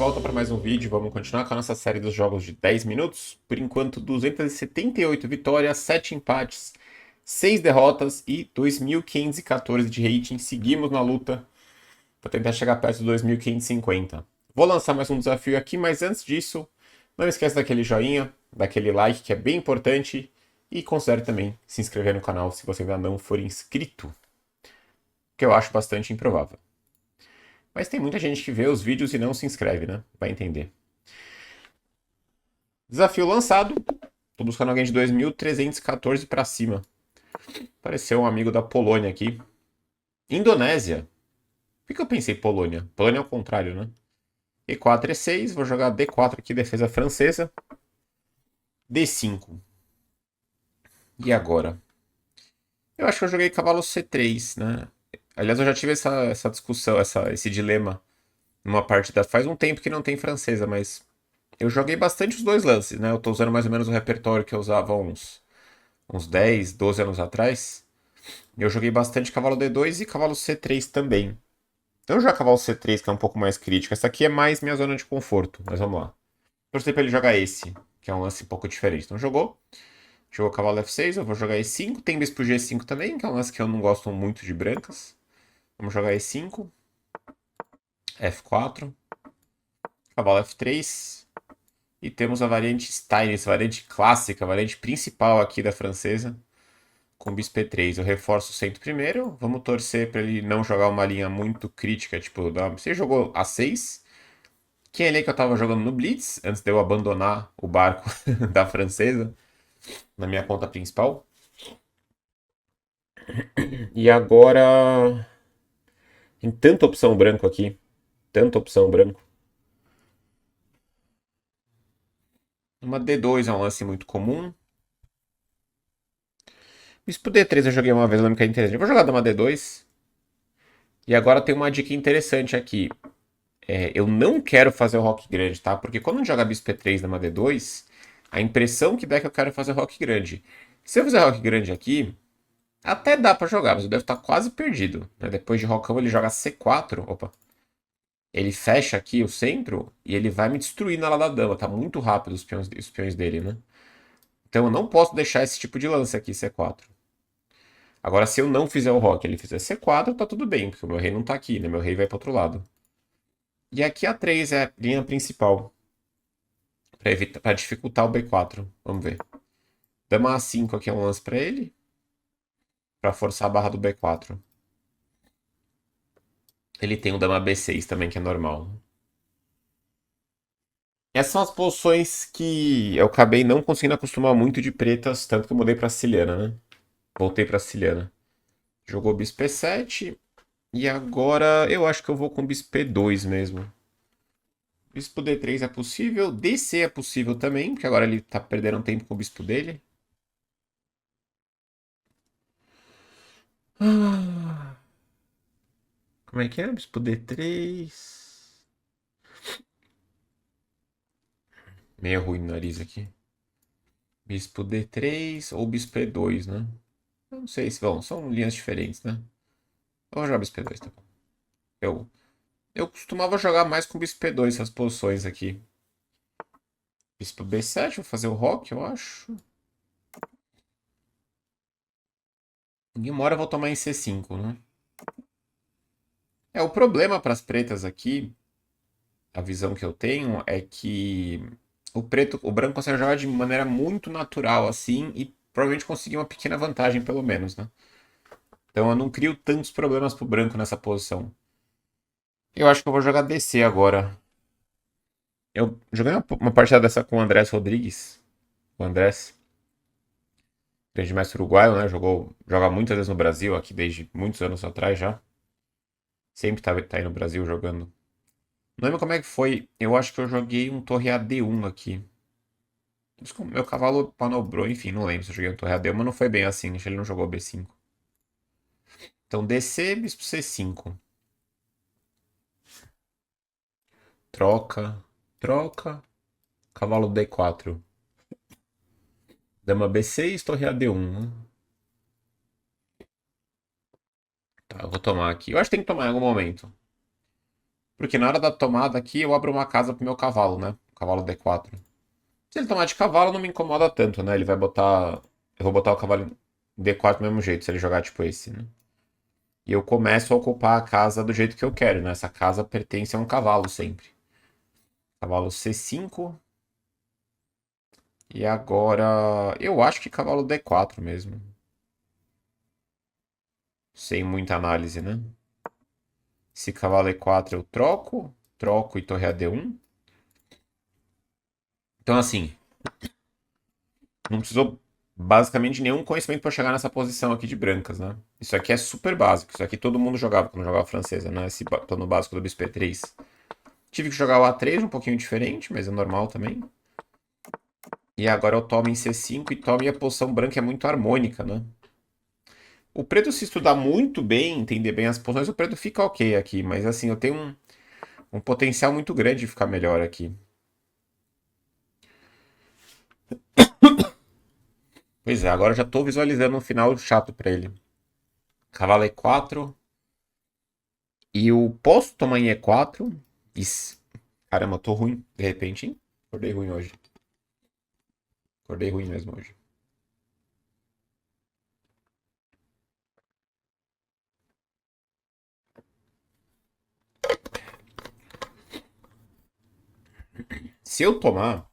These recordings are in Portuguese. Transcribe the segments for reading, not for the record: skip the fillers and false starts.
volta para mais um vídeo. Vamos continuar com a nossa série dos jogos de 10 minutos. Por enquanto, 278 vitórias, 7 empates, 6 derrotas e 2.514 de rating. Seguimos na luta para tentar chegar perto de 2.550. Vou lançar mais um desafio aqui, mas antes disso, não esqueça daquele joinha, daquele like que é bem importante e considere também se inscrever no canal se você ainda não for inscrito, que eu acho bastante improvável. Mas tem muita gente que vê os vídeos e não se inscreve, né? Vai entender. Desafio lançado. Tô buscando alguém de 2.314 para cima. Apareceu um amigo da Polônia aqui. Indonésia. Por que eu pensei Polônia? Polônia é o contrário, né? E4, E6. Vou jogar D4 aqui, defesa francesa. D5. E agora? Eu acho que eu joguei cavalo C3, né? Aliás, eu já tive essa discussão, esse dilema numa partida faz um tempo que não tem francesa, mas eu joguei bastante os dois lances, né? Eu tô usando mais ou menos o repertório que eu usava uns 10, 12 anos atrás. Eu joguei bastante cavalo D2 e cavalo C3 também. Então já cavalo C3, que é um pouco mais crítico. Essa aqui é mais minha zona de conforto, mas vamos lá. Torcer pra ele jogar esse, que é um lance um pouco diferente. Então jogou. Jogou cavalo F6, eu vou jogar E5. Tem bispo G5 também, que é um lance que eu não gosto muito de brancas. Vamos jogar E5. F4. Cavalo F3. E temos a variante Steiner, a variante clássica, a variante principal aqui da francesa, com bispo E3. Eu reforço o centro primeiro, vamos torcer para ele não jogar uma linha muito crítica, tipo, você jogou A6, que é ali que eu tava jogando no Blitz, antes de eu abandonar o barco da francesa, na minha conta principal. E agora tem tanta opção branco aqui, tanta opção branco. Uma D2 é um lance muito comum. Bispo D3 eu joguei uma vez, eu lembro que é interessante. Eu vou jogar dama D2. E agora tem uma dica interessante aqui. Eu não quero fazer o rock grande, tá? Porque quando a gente joga bispo E3 na D2, a impressão que dá é que eu quero fazer rock grande. Se eu fizer rock grande aqui, até dá pra jogar, mas eu devo estar quase perdido, né? Depois de rockão ele joga C4, opa. Ele fecha aqui o centro e ele vai me destruir na ala da dama. Tá muito rápido os peões dele, né? Então eu não posso deixar esse tipo de lance aqui, C4. Agora, se eu não fizer o rock, ele fizer C4, tá tudo bem, porque o meu rei não tá aqui, né? Meu rei vai pro outro lado. E aqui a 3 é a linha principal. Para dificultar o B4. Vamos ver. Dama A5 aqui é um lance para ele. Para forçar a barra do B4. Ele tem o Dama B6 também, que é normal. Essas são as posições que eu acabei não conseguindo acostumar muito de pretas, tanto que eu mudei para Siciliana, né? Voltei para Siciliana. Jogou bispo E7. E agora eu acho que eu vou com bispo E2 mesmo. Bispo D3 é possível. DC é possível também, porque agora ele tá perdendo tempo com o bispo dele. Ah, como é que é? Bispo D3. Meio ruim no nariz aqui. Bispo D3 ou bispo E2, né? Eu não sei se vão. São linhas diferentes, né? Eu vou jogar bispo E2, tá bom. Eu costumava jogar mais com bispo E2 essas posições aqui. Bispo B7, vou fazer o rock, eu acho. Ninguém mora, eu vou tomar em C5, né? O problema para as pretas aqui, a visão que eu tenho, é que o branco consegue jogar de maneira muito natural, assim, e provavelmente conseguir uma pequena vantagem, pelo menos, né? Então eu não crio tantos problemas pro branco nessa posição. Eu acho que eu vou jogar DC agora. Eu joguei uma partida dessa com o Andrés Rodrigues. O Andrés, grande mestre uruguaio, né? Joga muitas vezes no Brasil, aqui desde muitos anos atrás já. Sempre tá aí no Brasil jogando. Não lembro como é que foi. Eu acho que eu joguei um Torre AD1 aqui. Meu cavalo manobrou, enfim, não lembro se eu joguei um Torre AD1, mas não foi bem assim. Acho que ele não jogou B5. Então DC, bispo C5. Troca, troca. Cavalo D4. Dama B6, torre AD1. Tá, eu vou tomar aqui. Eu acho que tem que tomar em algum momento. Porque na hora da tomada aqui, eu abro uma casa pro meu cavalo, né? Cavalo D4. Se ele tomar de cavalo, não me incomoda tanto, né? Ele vai botar... Eu vou botar o cavalo em D4 do mesmo jeito, se ele jogar tipo esse, né? E eu começo a ocupar a casa do jeito que eu quero, né? Essa casa pertence a um cavalo sempre. Cavalo C5. E agora... Eu acho que cavalo D4 mesmo. Sem muita análise, né? Se cavalo E4 eu troco. Troco e torre a D1. Então, assim, não precisou basicamente nenhum conhecimento para chegar nessa posição aqui de brancas, né? Isso aqui é super básico. Isso aqui todo mundo jogava quando jogava francesa, né? Esse plano básico do bispo E3. Tive que jogar o A3 um pouquinho diferente, mas é normal também. E agora eu tomo em C5 e tomo e a posição branca é muito harmônica, né? O preto, se estudar muito bem, entender bem as posições, o preto fica ok aqui. Mas assim, eu tenho um potencial muito grande de ficar melhor aqui. Pois é, agora eu já tô visualizando um final chato pra ele. Cavalo E4. E o posso tomar em E4. Isso. Caramba, eu tô ruim, de repente, hein? Acordei ruim hoje. Acordei ruim mesmo hoje. Se eu tomar,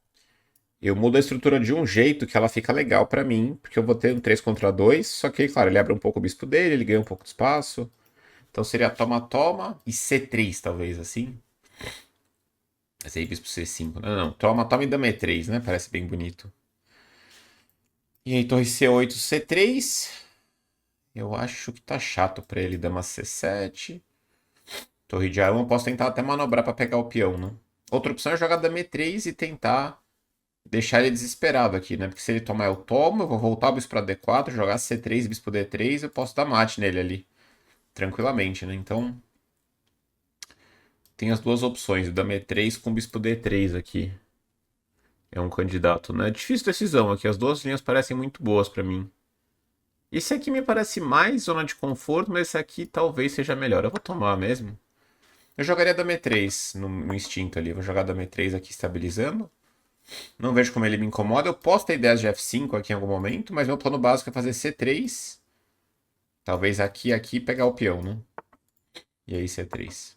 eu mudo a estrutura de um jeito que ela fica legal pra mim, porque eu vou ter um 3 contra 2, só que, claro, ele abre um pouco o bispo dele, ele ganha um pouco de espaço. Então seria toma-toma e C3, talvez, assim. Mas aí bispo C5. Não, não. Toma-toma e dama E3, né? Parece bem bonito. E aí torre C8, C3. Eu acho que tá chato pra ele. Dama C7. Torre de A1, eu posso tentar até manobrar pra pegar o peão, né? Outra opção é jogar dama E3 e tentar deixar ele desesperado aqui, né? Porque se ele tomar eu tomo, eu vou voltar o bispo pra D4, jogar C3, bispo D3, eu posso dar mate nele ali. Tranquilamente, né? Então, tem as duas opções. O dama E3 com bispo D3 aqui. É um candidato, né? Difícil decisão aqui. As duas linhas parecem muito boas pra mim. Esse aqui me parece mais zona de conforto, mas esse aqui talvez seja melhor. Eu vou tomar mesmo. Eu jogaria dama E3 no instinto ali. Vou jogar dama E3 aqui estabilizando. Não vejo como ele me incomoda. Eu posso ter ideias de F5 aqui em algum momento, mas meu plano básico é fazer C3. Talvez aqui e aqui pegar o peão, né? E aí C3.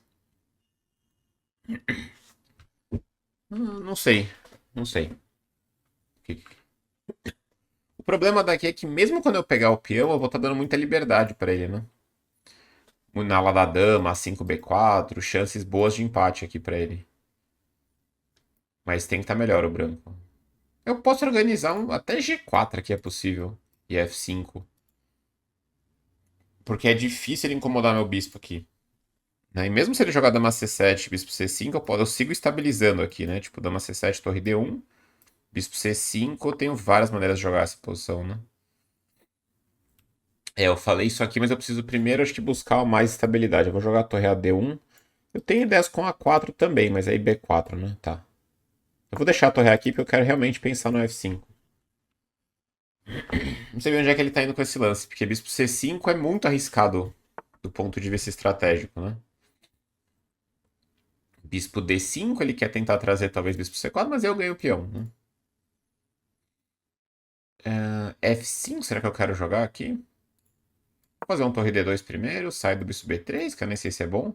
Não sei. Não sei. O problema daqui é que mesmo quando eu pegar o peão, eu vou estar dando muita liberdade pra ele, né? Na ala da dama, A5B4, chances boas de empate aqui pra ele. Mas tem que estar melhor o branco. Eu posso organizar até G4 aqui é possível. E F5. Porque é difícil ele incomodar meu bispo aqui. Né? E mesmo se ele jogar dama C7, bispo C5, eu sigo estabilizando aqui, né? Tipo, dama C7, torre D1, bispo C5, eu tenho várias maneiras de jogar essa posição, né? É, eu falei isso aqui, mas eu preciso primeiro, acho que, buscar mais estabilidade. Eu vou jogar a torre a D1. Eu tenho ideias com A4 também, mas aí B4, né? Tá. Eu vou deixar a torre aqui porque eu quero realmente pensar no F5. Não sei onde é que ele tá indo com esse lance, porque bispo C5 é muito arriscado do ponto de vista estratégico, né? Bispo D5, ele quer tentar trazer talvez bispo C4, mas eu ganho o peão, né? F5, será que eu quero jogar aqui? Vou fazer um torre D2 primeiro, sai do bispo B3, que eu nem sei se é bom.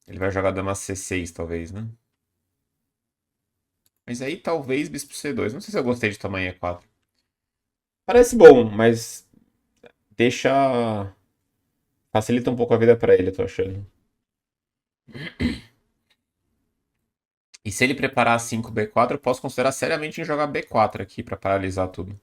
Ele vai jogar dama C6, talvez, né? Mas aí talvez bispo C2. Não sei se eu gostei de tamanho E4. Parece bom, mas deixa... Facilita um pouco a vida pra ele, eu tô achando. E se ele preparar 5 B4, eu posso considerar seriamente em jogar B4 aqui pra paralisar tudo.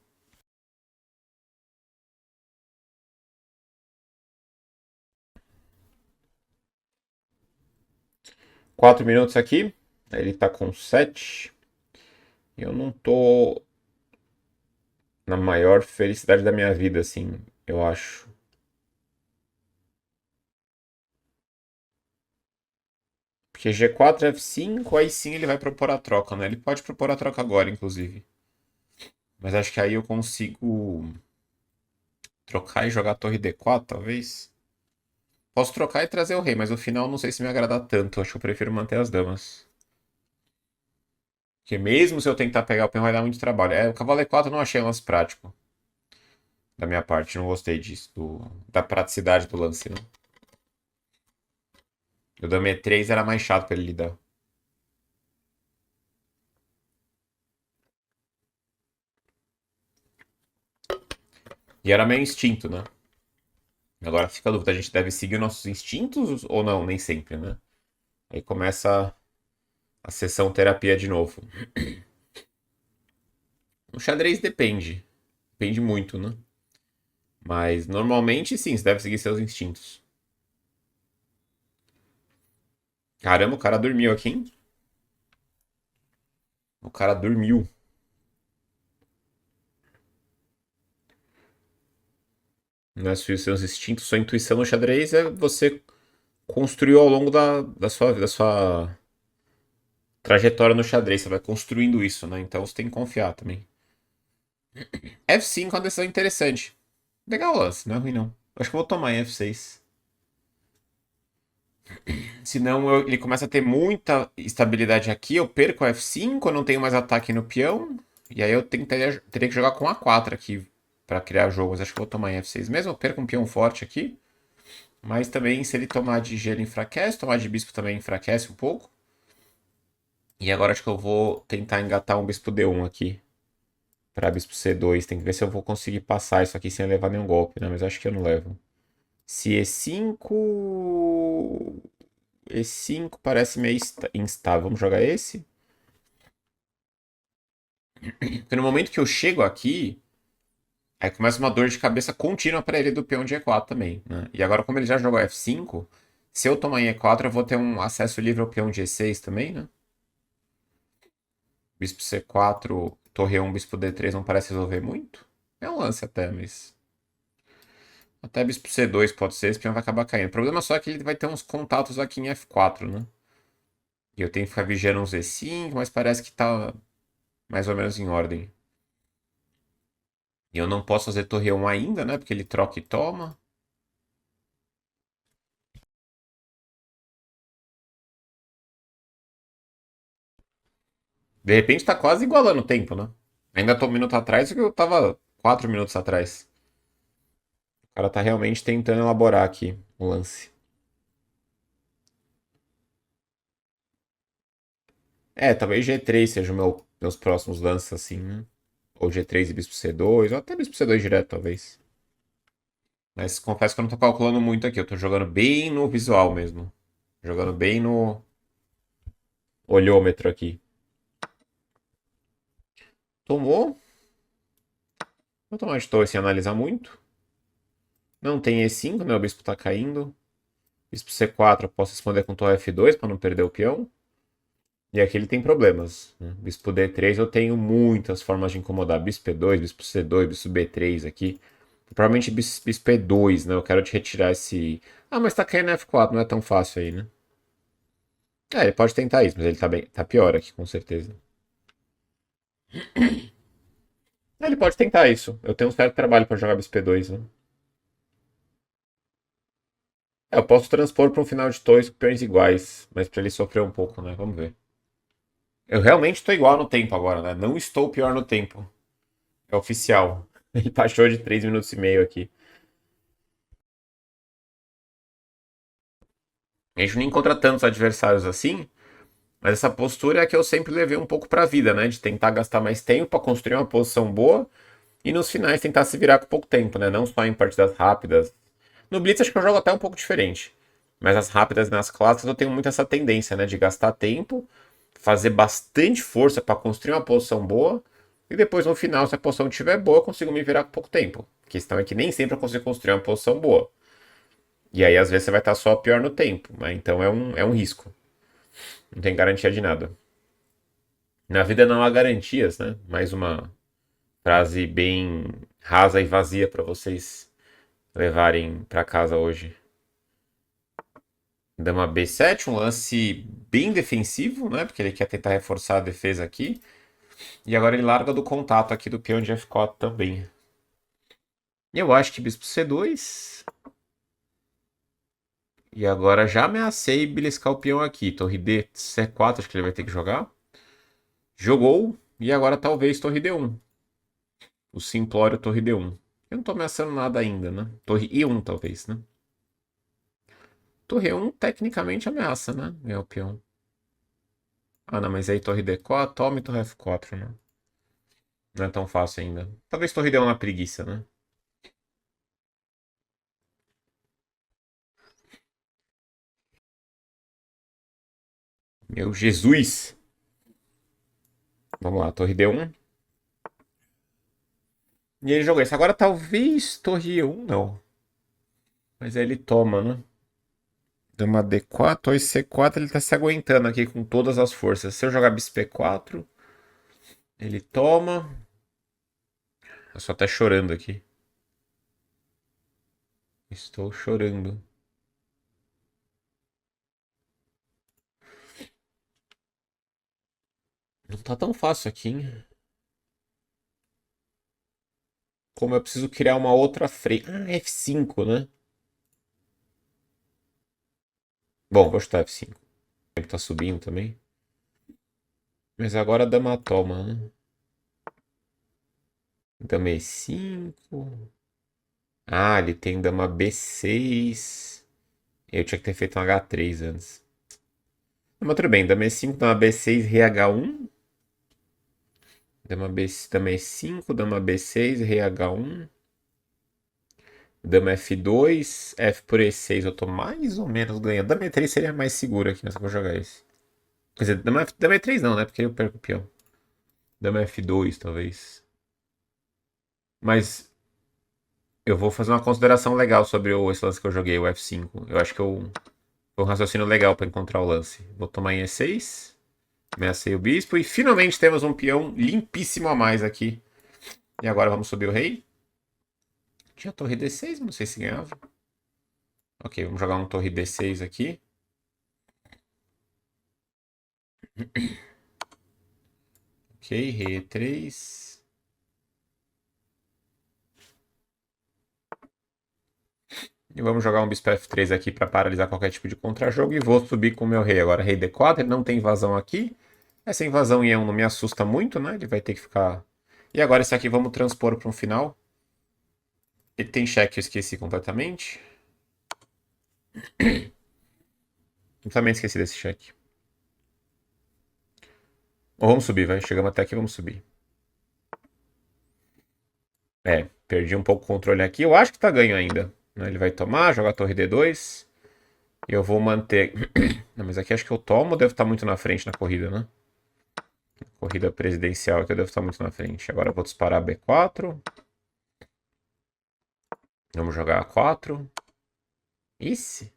4 minutos aqui. Ele tá com 7. Eu não tô na maior felicidade da minha vida, assim, eu acho. Porque G4, F5, aí sim ele vai propor a troca, né? Ele pode propor a troca agora, inclusive. Mas acho que aí eu consigo trocar e jogar a torre D4, talvez. Posso trocar e trazer o rei, mas o final não sei se me agrada tanto. Acho que eu prefiro manter as damas. Porque mesmo se eu tentar pegar o peão, vai dar muito trabalho. É, o cavalo E4 eu não achei um lance prático. Da minha parte, não gostei disso. Da praticidade do lance, né? O dama E3 era mais chato pra ele lidar. E era meio instinto, né? Agora fica a dúvida, a gente deve seguir nossos instintos ou não? Nem sempre, né? Aí começa a sessão terapia de novo. O xadrez depende. Depende muito, né? Mas normalmente sim, você deve seguir seus instintos. Caramba, o cara dormiu aqui, hein? O cara dormiu. Não é seus instintos, sua intuição no xadrez é você construiu ao longo da sua trajetória no xadrez. Você vai construindo isso, né? Então você tem que confiar também. F5 é uma decisão interessante. Legal o lance, não é ruim não. Acho que eu vou tomar em F6. Senão ele começa a ter muita estabilidade aqui, eu perco o F5, eu não tenho mais ataque no peão. E aí eu teria que jogar com A4 aqui pra criar jogos. Acho que eu vou tomar em F6 mesmo. Eu perco um peão forte aqui. Mas também se ele tomar de gelo enfraquece, tomar de bispo também enfraquece um pouco. E agora acho que eu vou tentar engatar um bispo D1 aqui. Pra bispo C2. Tem que ver se eu vou conseguir passar isso aqui sem levar nenhum golpe, né? Mas acho que eu não levo. Se E5. E5 parece meio instável. Vamos jogar esse? Porque no momento que eu chego aqui, aí começa uma dor de cabeça contínua pra ele do peão de E4 também, né? E agora, como ele já jogou F5, se eu tomar em E4, eu vou ter um acesso livre ao peão de E6 também, né? Bispo C4, torre 1, bispo D3 não parece resolver muito. É um lance até, mas. Até bispo C2 pode ser, esse peão vai acabar caindo. O problema só é que ele vai ter uns contatos aqui em F4, né? E eu tenho que ficar vigiando um Z5, mas parece que tá mais ou menos em ordem. E eu não posso fazer torre 1 ainda, né? Porque ele troca e toma. De repente tá quase igualando o tempo, né? Ainda tô um minuto atrás do que eu tava 4 minutos atrás. O cara tá realmente tentando elaborar aqui o lance. É, talvez G3 seja meus próximos lances, assim, né? Ou G3 e Bispo C2, ou até Bispo C2 direto, talvez. Mas confesso que eu não tô calculando muito aqui. Eu tô jogando bem no visual mesmo. Jogando bem no olhômetro aqui. Tomou. Vou tomar de torre sem analisar muito. Não tem E5, né? O bispo tá caindo. Bispo C4 eu posso responder com torre F2 para não perder o peão. E aqui ele tem problemas, né? Bispo D3 eu tenho muitas formas de incomodar. Bispo E2, bispo C2, bispo B3 aqui. Provavelmente bispo E2, né? Eu quero te retirar esse. Ah, mas tá caindo F4, não é tão fácil aí, né? É, ele pode tentar isso, mas ele tá bem, tá pior aqui, com certeza. Ele pode tentar isso. Eu tenho um certo trabalho pra jogar bispo E2, né? É, eu posso transpor pra um final de torres com peões iguais, mas pra ele sofrer um pouco, né? Vamos ver. Eu realmente estou igual no tempo agora, né? Não estou pior no tempo. É oficial. Ele baixou de 3 minutos e meio aqui. A gente não encontra tantos adversários assim, mas essa postura é a que eu sempre levei um pouco pra vida, né? De tentar gastar mais tempo pra construir uma posição boa e nos finais tentar se virar com pouco tempo, né? Não só em partidas rápidas. No Blitz acho que eu jogo até um pouco diferente. Mas as rápidas e nas clássicas eu tenho muito essa tendência, né? De gastar tempo, fazer bastante força pra construir uma posição boa e depois no final, se a posição estiver boa, eu consigo me virar com pouco tempo. A questão é que nem sempre eu consigo construir uma posição boa. E aí, às vezes, você vai estar só pior no tempo. Mas então é um risco. Não tem garantia de nada. Na vida não há garantias, né? Mais uma frase bem rasa e vazia para vocês levarem para casa hoje. Dama B7, um lance bem defensivo, né? Porque ele quer tentar reforçar a defesa aqui. E agora ele larga do contato aqui do peão de F4 também. Eu acho que bispo C2. E agora já ameacei beliscar o peão aqui. Torre D, C4, acho que ele vai ter que jogar. Jogou. E agora talvez torre D1. O simplório torre D1. Eu não tô ameaçando nada ainda, né? Torre I1 talvez, né? Torre E1 tecnicamente ameaça, né? Ganhar o peão. Ah, não, mas aí torre D4, tome torre F4, né? Não é tão fácil ainda. Talvez torre D1 na preguiça, né? Meu Jesus! Vamos lá, torre D1. E ele jogou isso. Agora talvez torre E1, não. Mas aí ele toma, né? Dama D4, torre C4, ele tá se aguentando aqui com todas as forças. Se eu jogar bispo E4, ele toma. Eu só até chorando aqui. Estou chorando. Não tá tão fácil aqui, hein? Como eu preciso criar uma outra frente. Ah, F5, né? Bom, vou chutar F5. O tempo tá subindo também. Mas agora a dama toma, né? Dama E5. Ah, ele tem dama B6. Eu tinha que ter feito um H3 antes. Mas tudo bem, dama E5, dama B6, rei H1. Dama E5, dama B6, rei H1. Dama F2, F por E6 eu tô mais ou menos ganhando. Dama E3 seria mais seguro aqui, mas eu vou jogar esse. Quer dizer, dama E3 não, né? Porque eu perco o peão. Dama F2, talvez. Mas eu vou fazer uma consideração legal sobre esse lance que eu joguei, o F5. Eu acho que foi um raciocínio legal para encontrar o lance. Vou tomar em E6. Ameacei o bispo. E finalmente temos um peão limpíssimo a mais aqui. E agora vamos subir o rei. Tinha torre D6, não sei se ganhava. Ok, vamos jogar um torre D6 aqui. Ok, rei E3. E vamos jogar um bispo F3 aqui para paralisar qualquer tipo de contra-jogo. E vou subir com o meu rei agora. Rei D4, ele não tem invasão aqui. Essa invasão em E1 não me assusta muito, né? Ele vai ter que ficar... E agora esse aqui vamos transpor para um final. Ele tem cheque, eu esqueci completamente. Completamente esqueci desse cheque. Ou vamos subir, vai. Chegamos até aqui, vamos subir. É, perdi um pouco o controle aqui. Eu acho que tá ganho ainda. Né? Ele vai tomar, jogar torre D2. E eu vou manter... Não, mas aqui acho que eu tomo, devo estar muito na frente na corrida, né? Corrida presidencial aqui eu devo estar muito na frente. Agora eu vou disparar B4. Vamos jogar A4. Isso.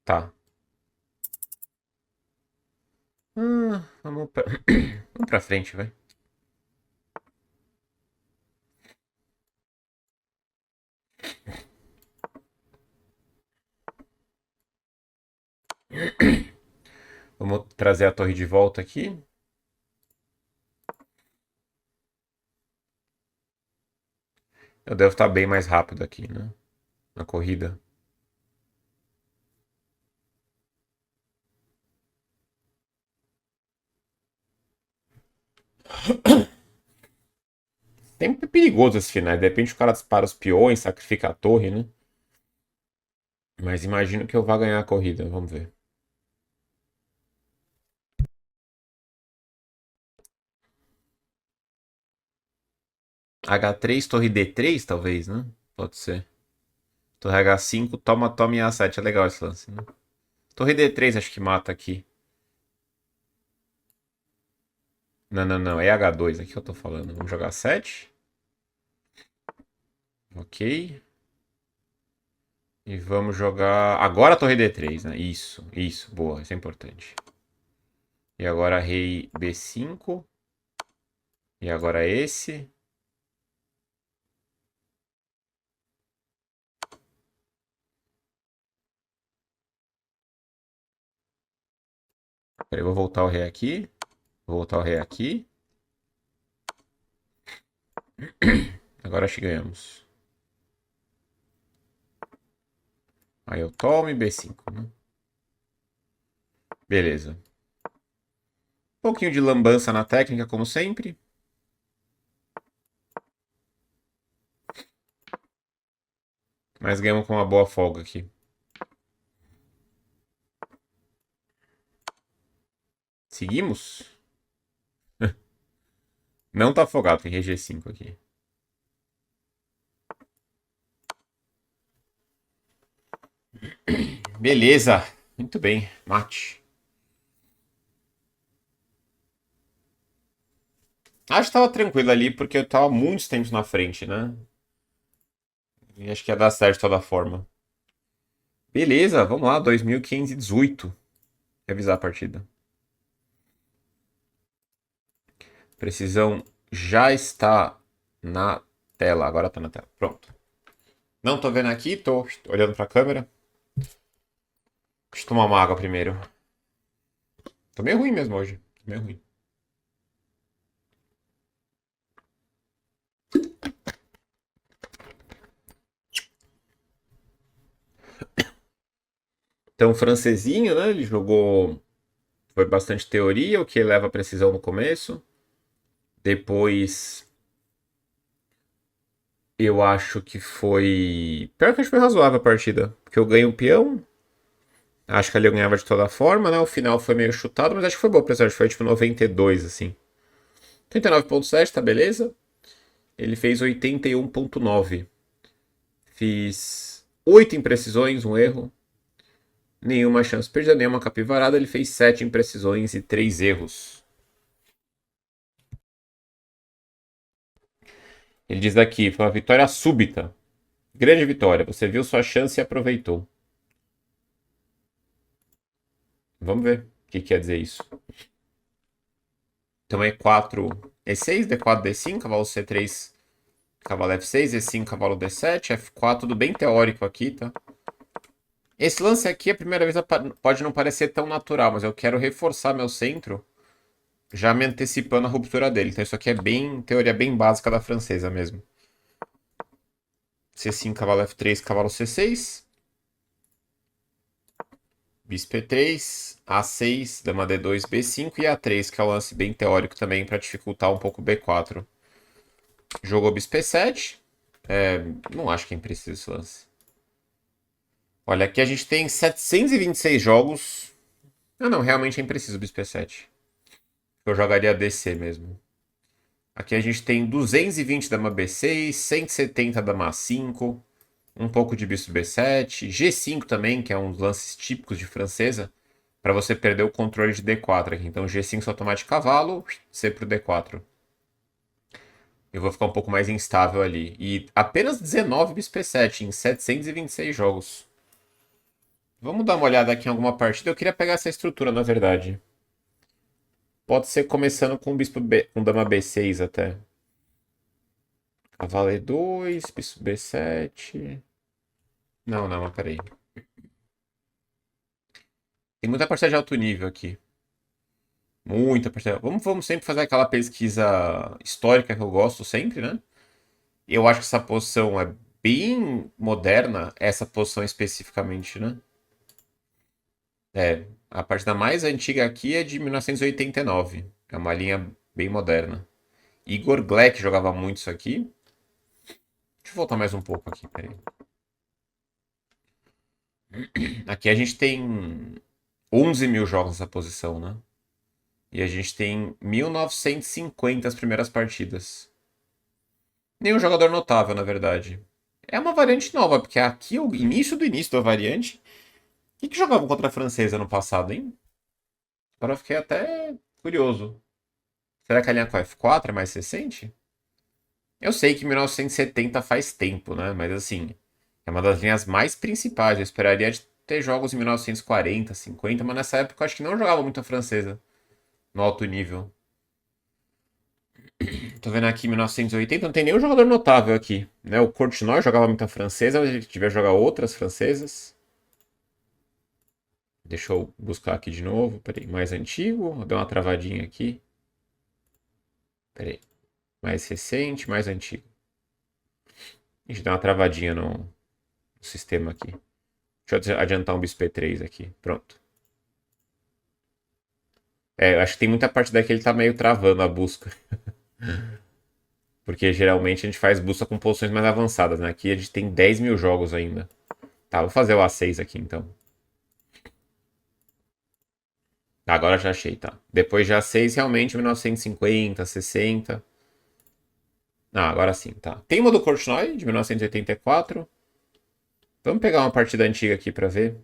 Tá. Vamos pra... vamos pra frente, vai. Vamos trazer a torre de volta aqui. Eu devo estar bem mais rápido aqui, né? Na corrida. Sempre é perigoso esse final. De repente o cara dispara os peões, sacrifica a torre, né? Mas imagino que eu vá ganhar a corrida. Vamos ver. H3, torre D3, talvez, né? Pode ser. Torre H5, toma, toma em A7. É legal esse lance, né? Torre D3 acho que mata aqui. Não, não, não. É H2 aqui que eu tô falando. Vamos jogar 7. Ok. E vamos jogar. Agora a torre D3, né? Isso. Boa, isso é importante. E agora rei B5. E agora esse. Peraí, vou voltar o rei aqui. Vou voltar o rei aqui. Agora acho que ganhamos. Aí eu tomo e B5, né? Beleza. Um pouquinho de lambança na técnica, como sempre. Mas ganhamos com uma boa folga aqui. Seguimos? Não tá afogado, tem RG5 aqui. Beleza. Muito bem. Mate. Acho que tava tranquilo ali, porque eu tava muitos tempos na frente, né? E acho que ia dar certo de toda forma. Beleza, vamos lá. 2518. Revisar a partida. Precisão já está na tela. Agora tá na tela. Pronto. Não tô vendo aqui, tô olhando pra câmera. Deixa eu tomar uma água primeiro. Tô meio ruim mesmo hoje. Tô meio ruim. Então, francesinho, né? Ele jogou. Foi bastante teoria, o que eleva a precisão no começo. Depois, eu acho que foi. Pior que acho que foi razoável a partida. Porque eu ganhei um peão. Acho que ali eu ganhava de toda forma, né? O final foi meio chutado, mas acho que foi bom, apesar de foi tipo 92, assim. 39,7, tá beleza? Ele fez 81,9. Fiz 8 imprecisões, um erro. Nenhuma chance perdida, nenhuma capivarada. Ele fez 7 imprecisões e 3 erros. Ele diz aqui, foi uma vitória súbita. Grande vitória. Você viu sua chance e aproveitou. Vamos ver o que quer dizer isso. Então E4, E6, D4, D5, cavalo C3, cavalo F6, E5, cavalo D7, F4, tudo bem teórico aqui, tá? Esse lance aqui, a primeira vez, pode não parecer tão natural, mas eu quero reforçar meu centro, já me antecipando a ruptura dele. Então isso aqui é bem, teoria bem básica da francesa mesmo. C5, cavalo F3, cavalo C6. Bispo E3, A6, dama D2, B5 e A3, que é um lance bem teórico também para dificultar um pouco o B4. Jogou Bispo E7. Não acho que é impreciso esse lance. Olha, aqui a gente tem 726 jogos. Ah, não, realmente é impreciso o Bispo E7. Eu jogaria DC mesmo. Aqui a gente tem 220 dama B6, 170 dama A5, um pouco de bispo B7, G5 também, que é um dos lances típicos de francesa, para você perder o controle de D4 aqui. Então G5 só tomar de cavalo, C pro D4. Eu vou ficar um pouco mais instável ali. E apenas 19 bispo E7 em 726 jogos. Vamos dar uma olhada aqui em alguma partida. Eu queria pegar essa estrutura, na verdade. Pode ser começando com bispo B, com dama B6 até. Cavalo E2, bispo B7. Não, não, mas peraí. Tem muita partida de alto nível aqui. Muita partida. Vamos sempre fazer aquela pesquisa histórica que eu gosto sempre, né? Eu acho que essa posição é bem moderna, essa posição especificamente, né? A partida mais antiga aqui é de 1989. É uma linha bem moderna. Igor Gleck jogava muito isso aqui. Deixa eu voltar mais um pouco aqui, peraí. Aqui a gente tem 11 mil jogos nessa posição, né? E a gente tem 1950 as primeiras partidas. Nenhum jogador notável, na verdade. É uma variante nova, porque aqui é o início da variante. O que jogavam contra a francesa no passado, hein? Agora eu fiquei até curioso. Será que a linha com a F4 é mais recente? Eu sei que 1970 faz tempo, né? Mas assim, é uma das linhas mais principais. Eu esperaria de ter jogos em 1940, 50, mas nessa época eu acho que não jogava muito a francesa no alto nível. Tô vendo aqui 1980, não tem nenhum jogador notável aqui, né? O Courtois jogava muita francesa, mas ele devia jogar outras francesas. Deixa eu buscar aqui de novo. Peraí, mais antigo. Deu uma travadinha aqui. Peraí. Mais recente, mais antigo. A gente deu uma travadinha no sistema aqui. Deixa eu adiantar um bispo E3 aqui. Pronto. Eu acho que tem muita parte daqui que ele tá meio travando a busca. Porque geralmente a gente faz busca com posições mais avançadas, né? Aqui a gente tem 10 mil jogos ainda. Tá, vou fazer o A6 aqui então. Agora já achei, tá. Depois de A6, realmente 1950, 60. Ah, agora sim, tá. Tem uma do Korchnoi, de 1984. Vamos pegar uma partida antiga aqui pra ver.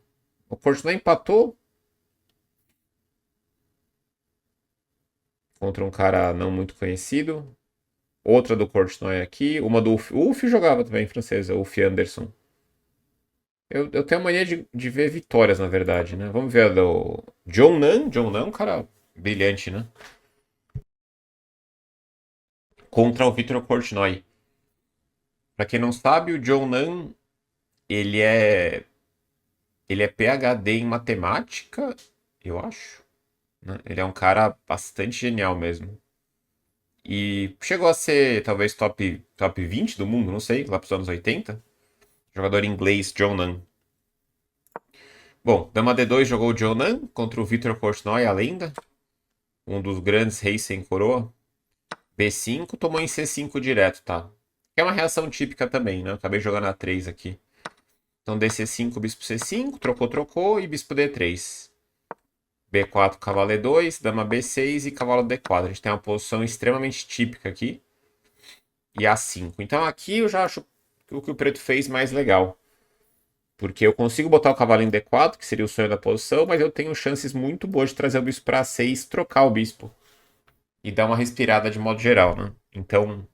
O Korchnoi empatou contra um cara não muito conhecido. Outra do Korchnoi aqui. Uma do Uf. O Uf jogava também em francês, o Uf Anderson. Eu tenho a mania de ver vitórias, na verdade, né? Vamos ver a do John Nan. John Nan, é um cara brilhante, né? Contra o Victor Korchnoi. Pra quem não sabe, o John Nan, ele é ele é PhD em matemática, eu acho, né? Ele é um cara bastante genial mesmo. E chegou a ser talvez top 20 do mundo, não sei, lá pros anos 80. Jogador inglês, John Nan. Bom, Dama D2 jogou o John Nan contra o Victor Korchnoi, a lenda. Um dos grandes reis sem coroa. B5, tomou em C5 direto, tá? Que é uma reação típica também, né? Eu acabei jogando a 3 aqui. Então DC5, bispo C5, trocou e bispo D3. B4, cavalo E2, dama B6 e cavalo D4. A gente tem uma posição extremamente típica aqui. E A5. Então aqui eu já acho o que o preto fez mais legal. Porque eu consigo botar o cavalo em D4, que seria o sonho da posição, mas eu tenho chances muito boas de trazer o bispo para A6, trocar o bispo. E dar uma respirada de modo geral, né? Então,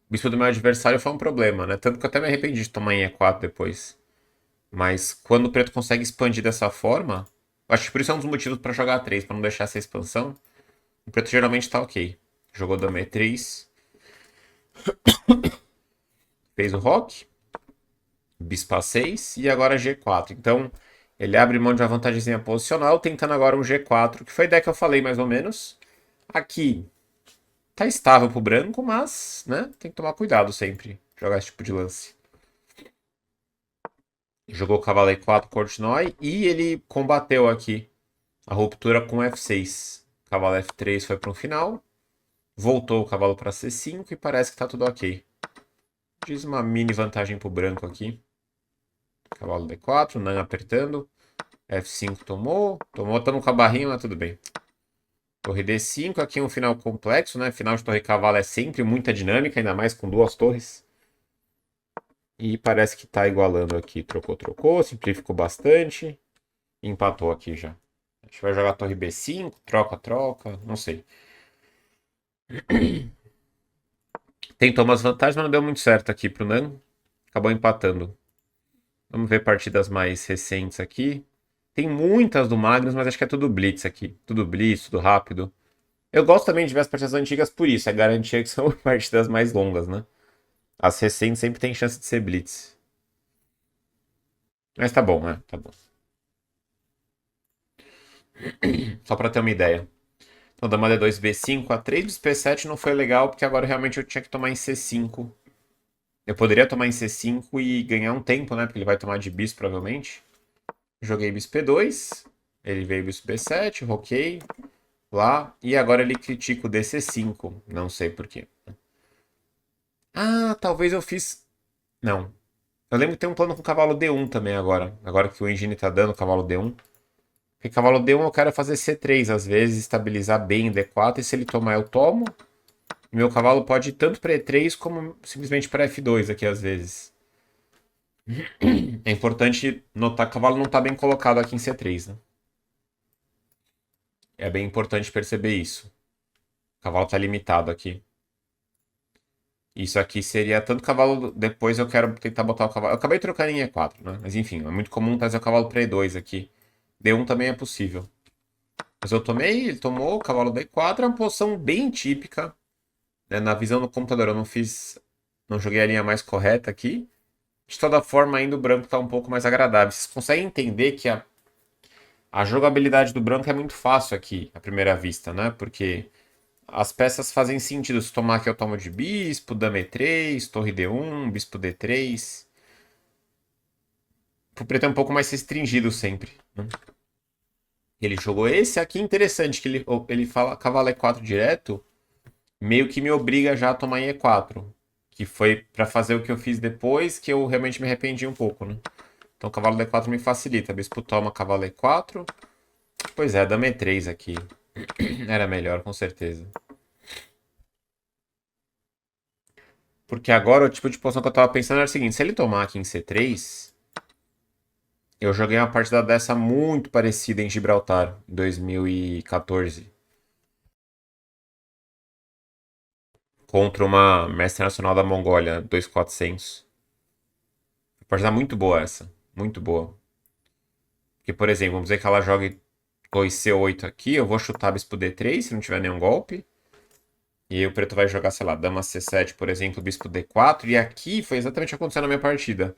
o bispo do meu adversário foi um problema, né? Tanto que eu até me arrependi de tomar em E4 depois. Mas quando o preto consegue expandir dessa forma, acho que por isso é um dos motivos para jogar A3, para não deixar essa expansão. O preto geralmente tá ok. Jogou dama E3, fez o roque, bispo A6 e agora G4. Então, ele abre mão de uma vantagemzinha posicional, tentando agora um G4, que foi a ideia que eu falei mais ou menos. Aqui, tá estável pro branco, mas, né, tem que tomar cuidado sempre jogar esse tipo de lance. Jogou cavalo E4, Korchnoi, e ele combateu aqui a ruptura com F6. Cavalo F3 foi para um final, voltou o cavalo para C5 e parece que tá tudo ok. Diz uma mini vantagem pro branco aqui. Cavalo D4, Nan apertando. F5 tomou, estamos com a barrinha, mas tudo bem. Torre D5, aqui um final complexo, né? Final de torre cavalo é sempre muita dinâmica, ainda mais com duas torres. E parece que tá igualando aqui. Trocou, simplificou bastante. E empatou aqui já. A gente vai jogar torre B5, troca, não sei. Tentou umas vantagens, mas não deu muito certo aqui pro Nan. Acabou empatando. Vamos ver partidas mais recentes aqui. Tem muitas do Magnus, mas acho que é tudo Blitz aqui. Tudo Blitz, tudo rápido. Eu gosto também de ver as partidas antigas por isso. É garantia que são partidas mais longas, né? As recentes sempre tem chance de ser Blitz. Mas tá bom, né? Tá bom. Só pra ter uma ideia. Então, dama D2, B5, A3, bispo E7 não foi legal, porque agora realmente eu tinha que tomar em C5. Eu poderia tomar em C5 e ganhar um tempo, né? Porque ele vai tomar de bispo, provavelmente. Joguei bispo E2. Ele veio bispo B7, roquei lá. E agora ele critica o DC5. Não sei por quê. Ah, talvez eu fiz. Não. Eu lembro que tem um plano com cavalo D1 também agora. Agora que o engine tá dando cavalo D1. Porque cavalo D1 eu quero fazer C3 às vezes, estabilizar bem D4. E se ele tomar, eu tomo. Meu cavalo pode ir tanto para E3 como simplesmente para F2 aqui às vezes. É importante notar que o cavalo não está bem colocado aqui em C3, né? É bem importante perceber isso. O cavalo está limitado aqui. Isso aqui seria tanto cavalo. Depois eu quero tentar botar o cavalo. Eu acabei trocando em E4, né? Mas enfim, é muito comum trazer o cavalo para E2 aqui. D1 também é possível. Mas eu tomei, ele tomou, o cavalo D4 é uma posição bem típica. Né? Na visão do computador eu não fiz. Não joguei a linha mais correta aqui. De toda forma, ainda o branco está um pouco mais agradável. Vocês conseguem entender que a jogabilidade do branco é muito fácil aqui, à primeira vista, né? Porque as peças fazem sentido. Se tomar aqui eu tomo de bispo, dama E3, torre D1, bispo D3. pro preto é um pouco mais restringido sempre, né? Ele jogou esse aqui interessante, que ele fala cavalo E4 direto, meio que me obriga já a tomar em E4. Que foi pra fazer o que eu fiz depois, que eu realmente me arrependi um pouco, né? Então cavalo D4 me facilita. Bispo toma cavalo E4. Pois é, dama E3 aqui. Era melhor, com certeza. Porque agora o tipo de posição que eu tava pensando era o seguinte: se ele tomar aqui em C3, eu joguei uma partida dessa muito parecida em Gibraltar, em 2014. Contra uma mestre nacional da Mongólia, 2400. Partida muito boa essa. Muito boa. Porque, por exemplo, vamos dizer que ela jogue 2C8 aqui, eu vou chutar bispo D3 se não tiver nenhum golpe. E aí o preto vai jogar, sei lá, dama C7, por exemplo, bispo D4. E aqui foi exatamente o que aconteceu na minha partida.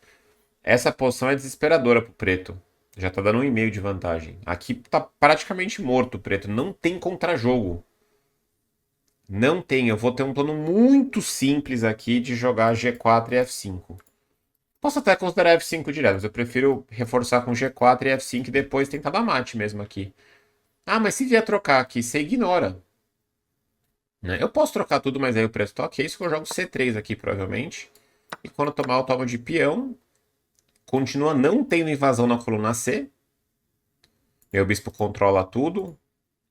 Essa posição é desesperadora pro preto. Já tá dando 1,5 de vantagem. Aqui tá praticamente morto o preto. Não tem contra-jogo. Não tem. Eu vou ter um plano muito simples aqui de jogar G4 e F5. Posso até considerar F5 direto, mas eu prefiro reforçar com G4 e F5 e depois tentar dar mate mesmo aqui. Ah, mas se vier trocar aqui, você ignora. Né? Eu posso trocar tudo, mas aí o preço tá ok. Isso que eu jogo C3 aqui, provavelmente. E quando tomar o tomo de peão, continua não tendo invasão na coluna C. Meu bispo controla tudo.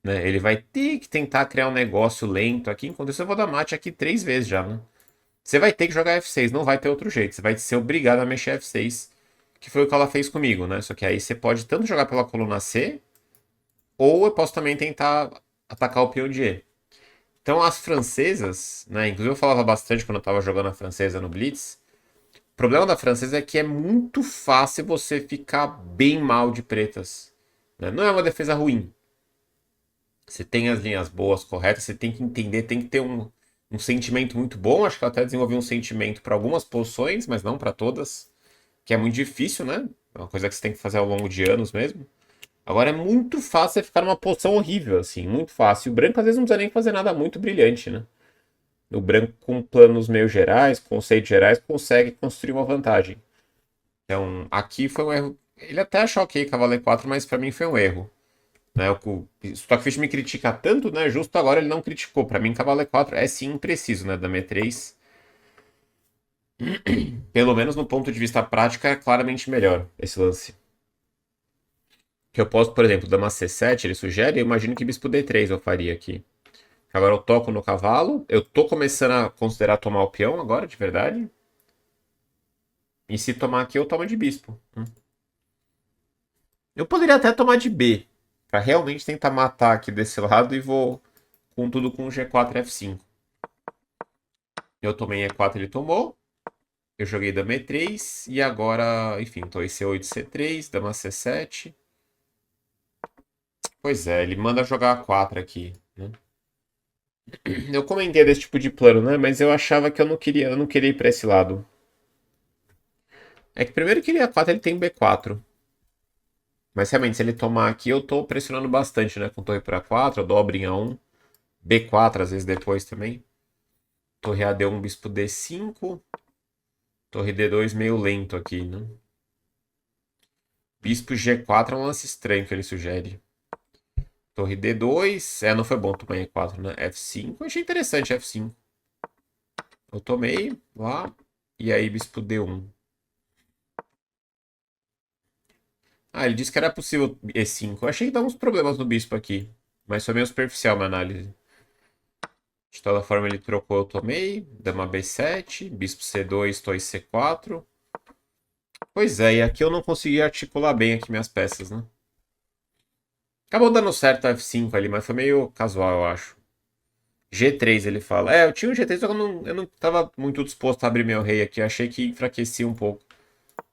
Né? Ele vai ter que tentar criar um negócio lento aqui. Enquanto isso, eu vou dar mate aqui 3 vezes já. Né? Você vai ter que jogar F6, não vai ter outro jeito. Você vai ser obrigado a mexer F6, que foi o que ela fez comigo, né? Só que aí você pode tanto jogar pela coluna C, ou eu posso também tentar atacar o peão de E. Então as francesas, né? Inclusive eu falava bastante quando eu tava jogando a francesa no Blitz. O problema da francesa é que é muito fácil você ficar bem mal de pretas. Né? Não é uma defesa ruim. Você tem as linhas boas, corretas, você tem que entender, tem que ter um sentimento muito bom. Acho que eu até desenvolvi um sentimento para algumas posições, mas não para todas. Que é muito difícil, né? É uma coisa que você tem que fazer ao longo de anos mesmo. Agora é muito fácil você ficar numa posição horrível, assim, muito fácil. E o branco às vezes não precisa nem fazer nada muito brilhante, né? O branco com planos meio gerais, conceitos gerais, consegue construir uma vantagem. Então, aqui foi um erro. Ele até achou ok, cavalo E4, mas pra mim foi um erro. Né? O Stockfish me critica tanto, né? Justo agora ele não criticou. Pra mim, cavalo E4 é sim impreciso, né? Dama E3, pelo menos no ponto de vista prático, é claramente melhor esse lance. Que eu posso, por exemplo, dama C7, ele sugere, eu imagino que bispo D3 eu faria aqui. Agora eu toco no cavalo, eu tô começando a considerar tomar o peão agora, de verdade. E se tomar aqui, eu tomo de bispo. Eu poderia até tomar de B, pra realmente tentar matar aqui desse lado e vou com tudo com G4 e F5. Eu tomei E4, ele tomou. Eu joguei dama E3 e agora, enfim, tô em C8, C3, dama C7. Pois é, ele manda jogar A4 aqui, né? Eu comentei desse tipo de plano, né? Mas eu achava que eu não queria ir pra esse lado. É que primeiro que ele A4 ele tem B4. Mas realmente, se ele tomar aqui, eu tô pressionando bastante, né? Com torre para 4, eu dobro em A1. B4 às vezes depois também. Torre A D1, bispo D5. Torre D2 meio lento aqui, né? Bispo G4 é um lance estranho que ele sugere. Torre D2. É, não foi bom tomar E4, né? F5. Eu achei interessante F5. Eu tomei lá. E aí, bispo D1. Ah, ele disse que era possível E5. Eu achei que dá uns problemas no bispo aqui. Mas foi meio superficial a minha análise. De toda forma, ele trocou, eu tomei. Dama B7, bispo C2, torre C4. Pois é, e aqui eu não consegui articular bem aqui minhas peças, né? Acabou dando certo a F5 ali, mas foi meio casual, eu acho. G3 ele fala. É, eu tinha um G3, só que eu não tava muito disposto a abrir meu rei aqui. Eu achei que enfraquecia um pouco.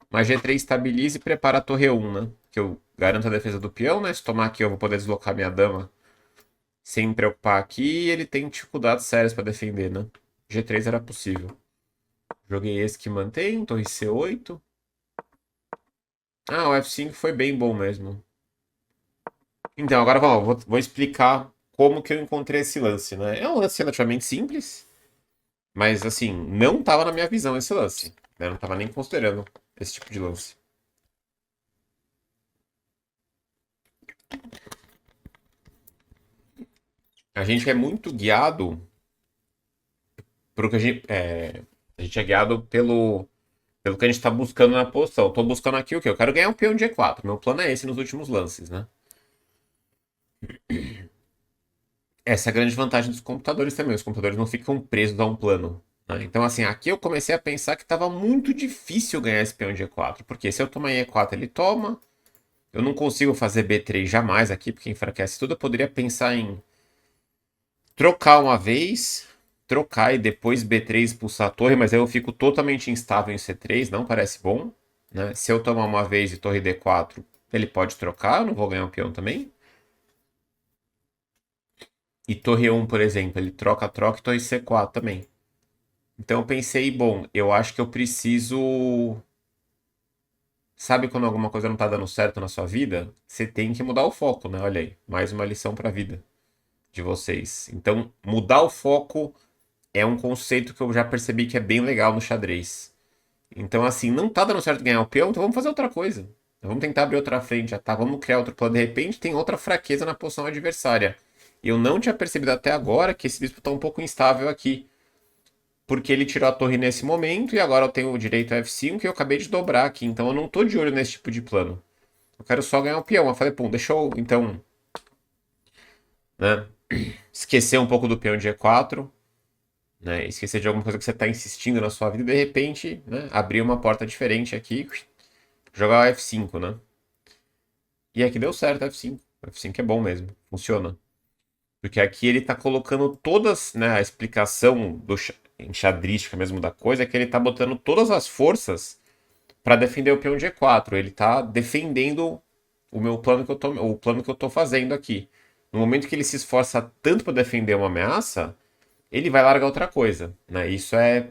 Mas G3 estabiliza e prepara a torre 1, né? Que eu garanto a defesa do peão, né? Se tomar aqui eu vou poder deslocar minha dama sem me preocupar aqui. E ele tem dificuldades sérias para defender, né? G3 era possível. Joguei esse que mantém, torre C8. Ah, o F5 foi bem bom mesmo. Então, agora vou explicar como que eu encontrei esse lance, né? É um lance relativamente simples, mas assim, não estava na minha visão esse lance. Né? Eu não estava nem considerando esse tipo de lance. A gente é muito guiado pro que a gente é guiado pelo que a gente tá buscando na posição. Eu tô buscando aqui o quê? Eu quero ganhar um peão de E4. Meu plano é esse nos últimos lances, né? Essa é a grande vantagem dos computadores também. Os computadores não ficam presos a um plano, né? Então, assim, aqui eu comecei a pensar que estava muito difícil ganhar esse peão de E4. Porque se eu tomar em E4, ele toma. Eu não consigo fazer B3 jamais aqui, porque enfraquece tudo. Eu poderia pensar em trocar uma vez, trocar e depois B3 expulsar a torre, mas aí eu fico totalmente instável em C3, não parece bom, né? Se eu tomar uma vez e torre D4, ele pode trocar, eu não vou ganhar um peão também. E torre 1, por exemplo, ele troca, troca e torre C4 também. Então eu pensei, bom, eu acho que eu preciso. Sabe quando alguma coisa não tá dando certo na sua vida? Você tem que mudar o foco, né? Olha aí, mais uma lição pra vida de vocês. Então, mudar o foco é um conceito que eu já percebi que é bem legal no xadrez. Então, assim, não tá dando certo ganhar o peão, então vamos fazer outra coisa. Vamos tentar abrir outra frente, já tá? Vamos criar outro plano. De repente, tem outra fraqueza na posição adversária. Eu não tinha percebido até agora que esse bispo tá um pouco instável aqui. Porque ele tirou a torre nesse momento e agora eu tenho o direito a F5 e eu acabei de dobrar aqui. Então eu não tô de olho nesse tipo de plano. Eu quero só ganhar o peão. Eu falei, pô, deixa eu, então, né, esquecer um pouco do peão de E4, né, esquecer de alguma coisa que você está insistindo na sua vida e de repente, né, abrir uma porta diferente aqui, jogar o F5, né? E aqui deu certo F5. F5 é bom mesmo, funciona. Porque aqui ele tá colocando todas, né, a explicação enxadrística mesmo da coisa é que ele tá botando todas as forças para defender o peão de E4. Ele tá defendendo o meu plano que eu tô, o plano que eu tô fazendo aqui. No momento que ele se esforça tanto para defender uma ameaça, ele vai largar outra coisa, né? Isso é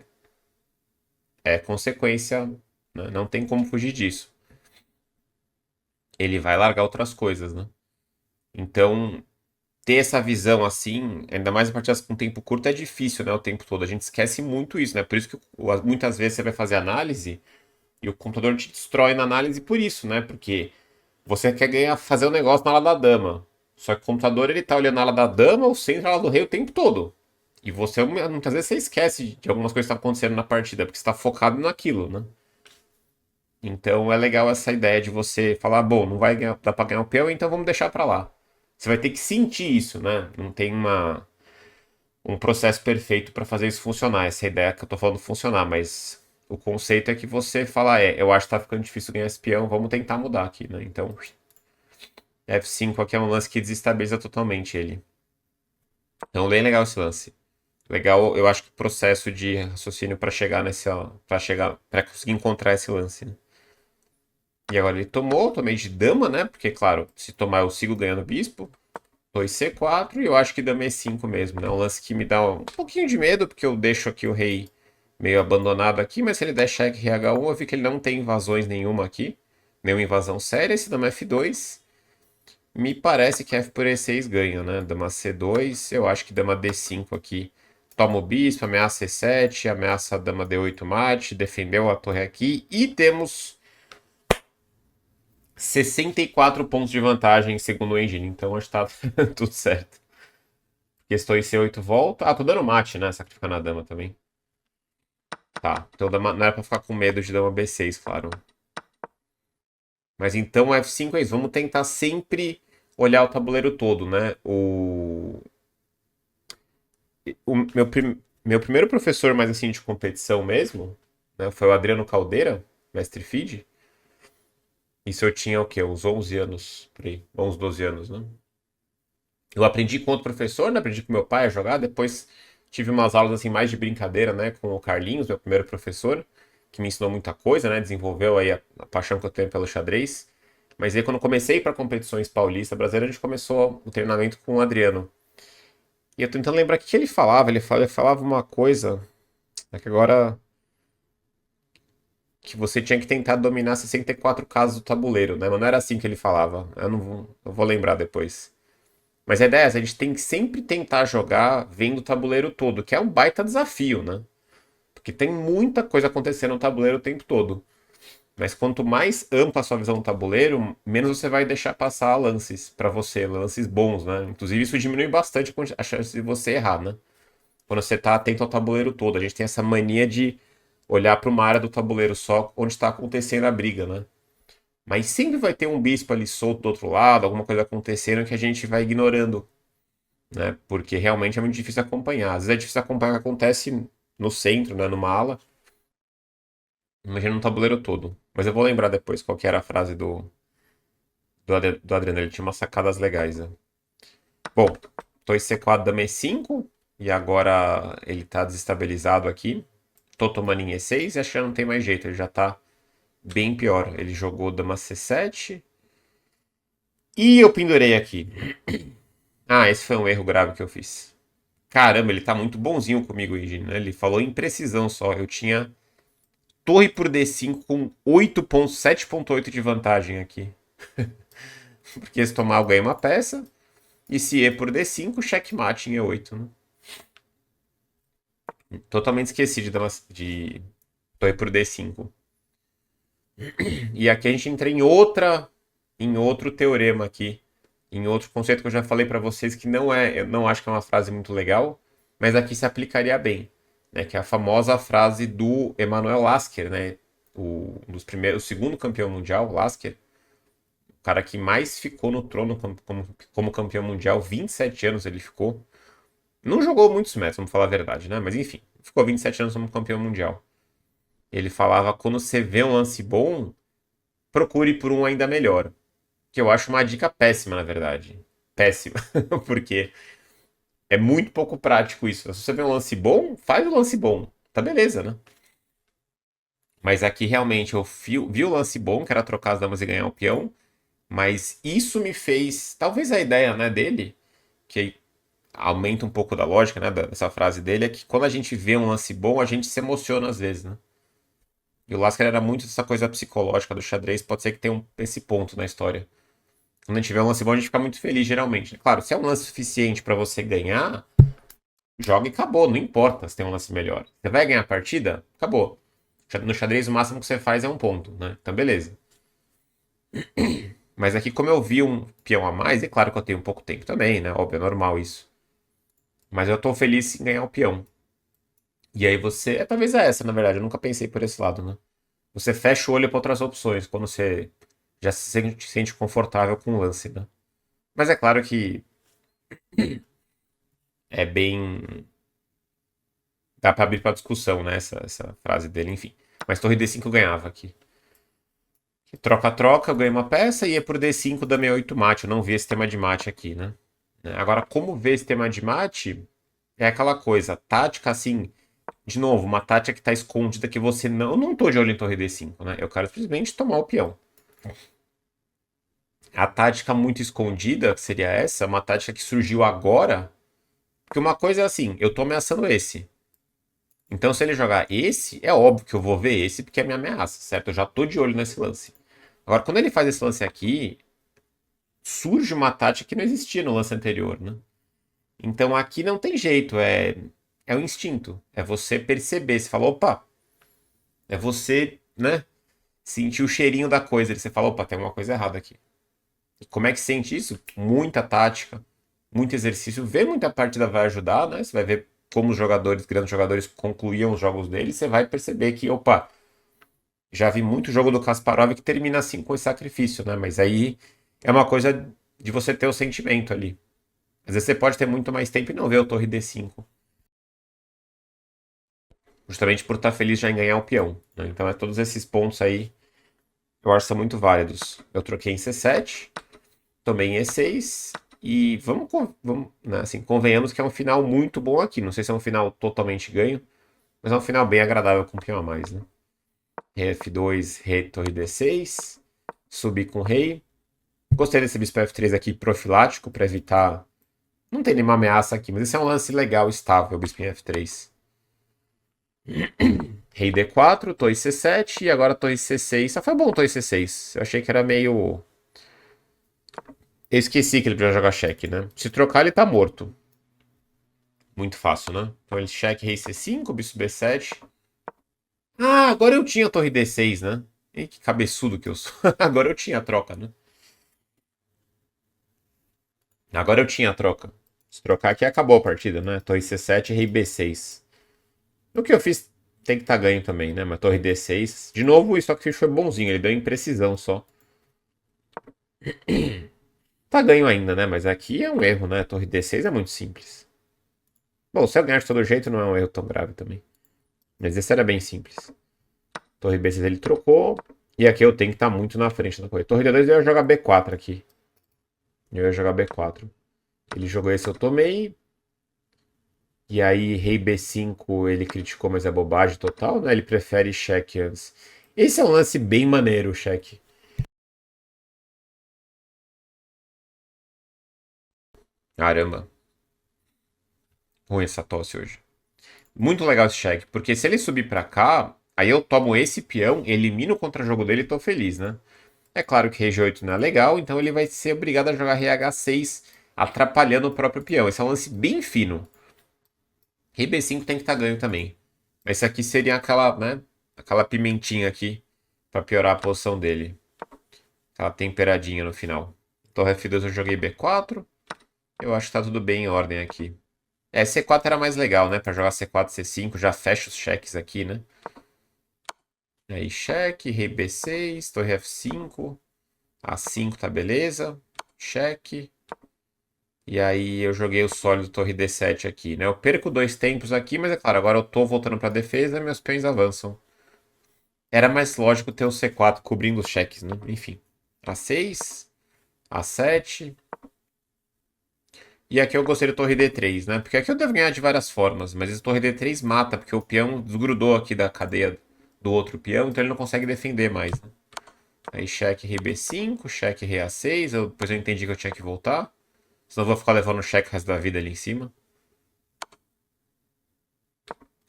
consequência, né? Não tem como fugir disso. Ele vai largar outras coisas, né? Então, ter essa visão assim, ainda mais em partidas com tempo curto, é difícil, né? O tempo todo. A gente esquece muito isso, né? Por isso que muitas vezes você vai fazer análise e o computador te destrói na análise por isso, né? Porque você quer ganhar, fazer o negócio na ala da dama. Só que o computador ele tá olhando a ala da dama, o centro, a ala do rei o tempo todo. E você, muitas vezes, você esquece de algumas coisas que estão acontecendo na partida, porque você está focado naquilo, né? Então é legal essa ideia de você falar, bom, não vai dar pra ganhar o peão, então vamos deixar pra lá. Você vai ter que sentir isso, né? Não tem um processo perfeito pra fazer isso funcionar. Essa é a ideia que eu tô falando funcionar, mas o conceito é que você fala, eu acho que tá ficando difícil ganhar esse peão, vamos tentar mudar aqui, né? Então, F5 aqui é um lance que desestabiliza totalmente ele. Então, bem legal esse lance. Legal, eu acho que o processo de raciocínio pra chegar nesse, para chegar, para conseguir encontrar esse lance, né? E agora ele tomou, tomei de dama, né? Porque, claro, se tomar eu sigo ganhando bispo. 2C4 e eu acho que dama E5 mesmo, né? Um lance que me dá um pouquinho de medo, porque eu deixo aqui o rei meio abandonado aqui, mas se ele der cheque rei H1, eu vi que ele não tem invasões nenhuma aqui. Nenhuma invasão séria. Esse dama F2, me parece que F por E6 ganha, né? Dama C2, eu acho que dama D5 aqui. Toma o bispo, ameaça E7, ameaça a dama D8 mate, defendeu a torre aqui e temos 64 pontos de vantagem segundo o engine, então acho que tá tudo certo. Questão em C8 volta. Ah, tô dando mate, né? Sacrificando a dama também. Tá, então não era pra ficar com medo de dama B6, claro. Mas então F5 é isso. Vamos tentar sempre olhar o tabuleiro todo, né? Meu primeiro professor mais assim de competição mesmo, né? Foi o Adriano Caldeira, mestre FIDE. Isso eu tinha o quê? Uns 11 anos, por aí. 11, 12 anos, né? Eu aprendi com outro professor, né? Aprendi com meu pai a jogar. Depois tive umas aulas assim mais de brincadeira, né? Com o Carlinhos, meu primeiro professor, que me ensinou muita coisa, né? Desenvolveu aí a paixão que eu tenho pelo xadrez. Mas aí quando eu comecei para competições paulistas brasileiras, a gente começou o treinamento com o Adriano. E eu tô tentando lembrar o que ele falava. Ele falava uma coisa, é que agora que você tinha que tentar dominar 64 casas do tabuleiro, né? Mas não era assim que ele falava. Eu vou lembrar depois. Mas a ideia é essa, a gente tem que sempre tentar jogar vendo o tabuleiro todo, que é um baita desafio, né? Porque tem muita coisa acontecendo no tabuleiro o tempo todo. Mas quanto mais ampla a sua visão do tabuleiro, menos você vai deixar passar lances pra você, lances bons, né? Inclusive isso diminui bastante a chance de você errar, né? Quando você tá atento ao tabuleiro todo. A gente tem essa mania de olhar para uma área do tabuleiro só onde está acontecendo a briga, né? Mas sempre vai ter um bispo ali solto do outro lado, alguma coisa acontecendo que a gente vai ignorando, né? Porque realmente é muito difícil acompanhar. Às vezes é difícil acompanhar o que acontece no centro, né? Numa ala. Imagina no tabuleiro todo. Mas eu vou lembrar depois qual que era a frase do Adriano. Ele tinha umas sacadas legais, né? Bom, torre C4, dama E5. E agora ele tá desestabilizado aqui. Tô tomando em E6 e acho que já não tem mais jeito. Ele já tá bem pior. Ele jogou dama C7. E eu pendurei aqui. Ah, esse foi um erro grave que eu fiz. Caramba, ele tá muito bonzinho comigo, Igi, né? Ele falou em precisão só. Eu tinha torre por D5 com 7,8 de vantagem aqui. Porque se tomar eu ganho uma peça. E se E por D5, checkmate em E8, né? Totalmente esqueci de torre por D5. E aqui a gente entra em outro teorema aqui, em outro conceito que eu já falei para vocês que não é, eu não acho que é uma frase muito legal, mas aqui se aplicaria bem, né? Que é a famosa frase do Emanuel Lasker, né? O segundo campeão mundial, Lasker, o cara que mais ficou no trono como campeão mundial, 27 anos ele ficou. Não jogou muitos metros, vamos falar a verdade, né? Mas enfim, ficou 27 anos como campeão mundial. Ele falava, quando você vê um lance bom, procure por um ainda melhor. Que eu acho uma dica péssima, na verdade. Péssima. Porque é muito pouco prático isso. Se você vê um lance bom, faz o lance bom. Tá beleza, né? Mas aqui realmente eu vi o lance bom, que era trocar as damas e ganhar o peão. Mas isso me fez. Talvez a ideia, né, dele, que aumenta um pouco da lógica, né, dessa frase dele, é que quando a gente vê um lance bom, a gente se emociona às vezes, né? E o Lasker era muito dessa coisa psicológica do xadrez, pode ser que tenha esse ponto na história. Quando a gente tiver um lance bom, a gente fica muito feliz, geralmente. Claro, se é um lance suficiente para você ganhar, joga e acabou, não importa se tem um lance melhor. Você vai ganhar a partida? Acabou. No xadrez, o máximo que você faz é um ponto, né? Então, beleza. Mas aqui, como eu vi um peão a mais, é claro que eu tenho pouco tempo também, né? Óbvio, é normal isso. Mas eu tô feliz em ganhar o peão. E aí você. Talvez é essa, na verdade. Eu nunca pensei por esse lado, né? Você fecha o olho para outras opções quando você já se sente confortável com o lance, né? Mas é claro que é bem. Dá pra abrir pra discussão, né? Essa frase dele, enfim. Mas torre D5 eu ganhava aqui. Troca-troca, eu ganhei uma peça e é por D5 dama E8 mate. Eu não vi esse tema de mate aqui, né? Agora, como ver esse tema de mate? É aquela coisa, tática assim. De novo, uma tática que tá escondida que você não. Eu não tô de olho em torre D5, né? Eu quero simplesmente tomar o peão. A tática muito escondida, que seria essa, uma tática que surgiu agora. Porque uma coisa é assim, eu tô ameaçando esse. Então, se ele jogar esse, é óbvio que eu vou ver esse porque é minha ameaça, certo? Eu já tô de olho nesse lance. Agora, quando ele faz esse lance aqui, surge uma tática que não existia no lance anterior, né? Então aqui não tem jeito, é o instinto. É você perceber. Você fala, opa, é você, né? Sentir o cheirinho da coisa. Você fala, opa, tem alguma coisa errada aqui. E como é que sente isso? Muita tática, muito exercício. Ver muita partida vai ajudar, né? Você vai ver como os jogadores, grandes jogadores, concluíam os jogos deles. Você vai perceber que, opa, já vi muito jogo do Kasparov que termina assim com esse sacrifício, né? Mas aí é uma coisa de você ter o sentimento ali. Às vezes você pode ter muito mais tempo e não ver o torre D5. Justamente por estar feliz já em ganhar o peão, né? Então é todos esses pontos aí eu acho que são muito válidos. Eu troquei em C7, tomei em E6 e vamos né, assim, convenhamos que é um final muito bom aqui. Não sei se é um final totalmente ganho, mas é um final bem agradável com um peão a mais, né? F2, rei, torre D6, subir com rei. Gostei desse bispo F3 aqui profilático para evitar. Não tem nenhuma ameaça aqui, mas esse é um lance legal, estável, bispo em F3. Rei D4, torre C7 e agora torre C6. Só foi bom torre C6. Eu achei que era meio. Eu esqueci que ele podia jogar cheque, né? Se trocar, ele tá morto. Muito fácil, né? Então ele cheque, rei C5, bispo B7. Ah, agora eu tinha torre D6, né? Ih, que cabeçudo que eu sou. Agora eu tinha a troca, né? Agora eu tinha a troca. Se trocar aqui, acabou a partida, né? Torre C7 e rei B6. O que eu fiz tem que estar ganho também, né? Mas torre D6. De novo, o Stockfish foi bonzinho. Ele deu imprecisão só. Tá ganho ainda, né? Mas aqui é um erro, né? Torre D6 é muito simples. Bom, se eu ganhar de todo jeito, não é um erro tão grave também. Mas esse era bem simples. Torre B6 ele trocou. E aqui eu tenho que estar muito na frente da corrida. Torre D2 eu ia jogar B4 aqui. Eu ia jogar B4. Ele jogou esse, eu tomei. E aí, rei B5, ele criticou, mas é bobagem total, né? Ele prefere cheque antes. Esse é um lance bem maneiro, o cheque. Caramba, ruim essa tosse hoje. Muito legal esse cheque, porque se ele subir pra cá, aí eu tomo esse peão, elimino o contra-jogo dele e tô feliz, né? É claro que rei G8 não é legal, então ele vai ser obrigado a jogar rei H6, atrapalhando o próprio peão. Esse é um lance bem fino. Rei B5 tem que estar ganho também. Esse aqui seria aquela, né? Aquela pimentinha aqui pra piorar a posição dele. Aquela temperadinha no final. Torre F2 eu joguei B4. Eu acho que tá tudo bem em ordem aqui. É, C4 era mais legal, né? Pra jogar C4, C5. Já fecha os cheques aqui, né? Aí cheque, rei B6, torre F5. A5 tá beleza. Cheque. E aí eu joguei o sólido torre D7 aqui, né? Eu perco 2 tempos aqui, mas é claro, agora eu tô voltando pra defesa e meus peões avançam. Era mais lógico ter o C4 cobrindo os cheques, né? Enfim. A6, A7. E aqui eu gostei do torre D3, né? Porque aqui eu devo ganhar de várias formas, mas esse torre D3 mata, porque o peão desgrudou aqui da cadeia do outro peão, então ele não consegue defender mais, né? Aí cheque rei B5, cheque rei A6, depois eu entendi que eu tinha que voltar. Senão eu vou ficar levando cheque o resto da vida ali em cima.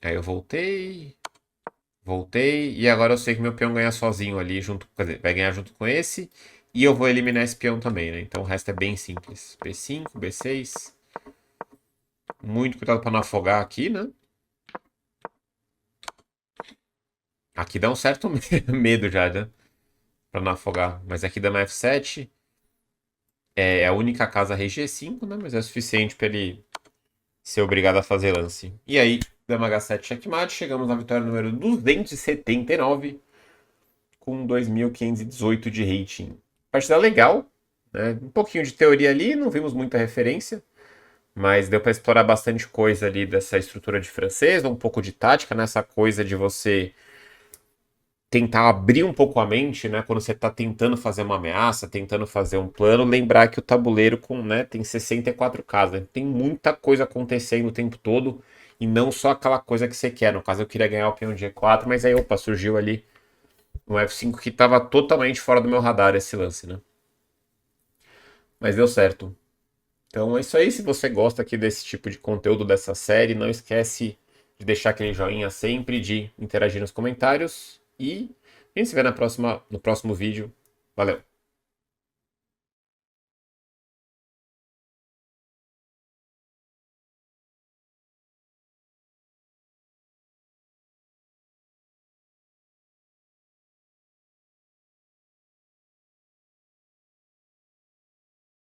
Aí eu voltei, e agora eu sei que meu peão ganha sozinho ali, junto, quer dizer, vai ganhar junto com esse, e eu vou eliminar esse peão também, né? Então o resto é bem simples. B5, B6. Muito cuidado para não afogar aqui, né? Aqui dá um certo medo já, né? Pra não afogar. Mas aqui dama F7 é a única casa rei G5, né? Mas é o suficiente para ele ser obrigado a fazer lance. E aí, dama H7 checkmate. Chegamos na vitória número 279 com 2.518 de rating. Partida legal, né? Um pouquinho de teoria ali, não vimos muita referência. Mas deu para explorar bastante coisa ali dessa estrutura de francês, um pouco de tática, nessa coisa de você tentar abrir um pouco a mente, né? Quando você está tentando fazer uma ameaça, tentando fazer um plano, lembrar que o tabuleiro com, né, tem 64 casas. Tem muita coisa acontecendo o tempo todo e não só aquela coisa que você quer. No caso, eu queria ganhar o peão de G4, mas aí, opa, surgiu ali um F5 que estava totalmente fora do meu radar esse lance, né? Mas deu certo. Então é isso aí. Se você gosta aqui desse tipo de conteúdo dessa série, não esquece de deixar aquele joinha sempre, de interagir nos comentários e a gente se vê no próximo vídeo. Valeu!